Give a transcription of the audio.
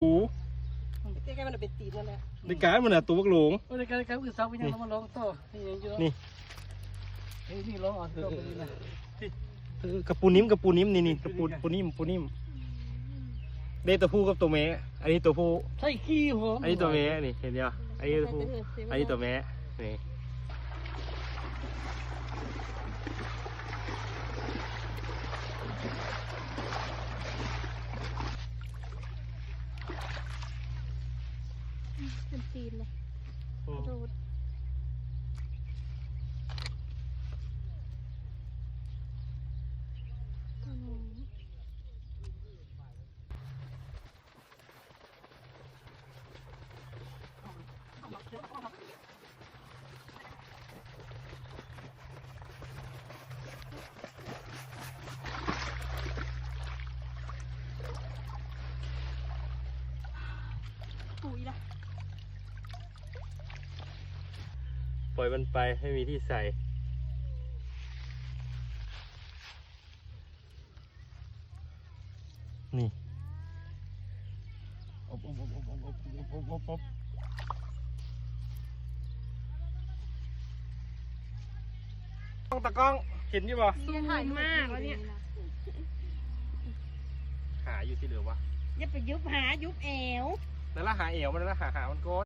ปูใกล้ๆมันเป็นตีนนั่นแหละ ในการมันอ่ะตัวบักหลง โอ้ยการคือสาวไปยังเรามาลองต่อนี่ยังเยอะ นี่ นี่ลองเอาตัวไปนี่นะ กระปูนิ่มนี่กระปูนิ่มได้ตัวผู้กับตัวแม่อันนี้ตัวผู้ ใช่ขี้หัว อันนี้ตัวแม่นี่เห็นยังอันนี้ตัวผู้อันนี้ตัวแม่นี่เป็นตีนเลยโดดปุ๋ยละ ปล่อยมันไปให้มีที่ใส่นี่อบตะกล้องเห็นยี่บ่ นี่ถ่ายมากแล้วเนี่ย หาอยู่ที่เหลือวะ อย่าไปยุบหายุบแอว แล้วหาเอวมันแล้วหามันโกด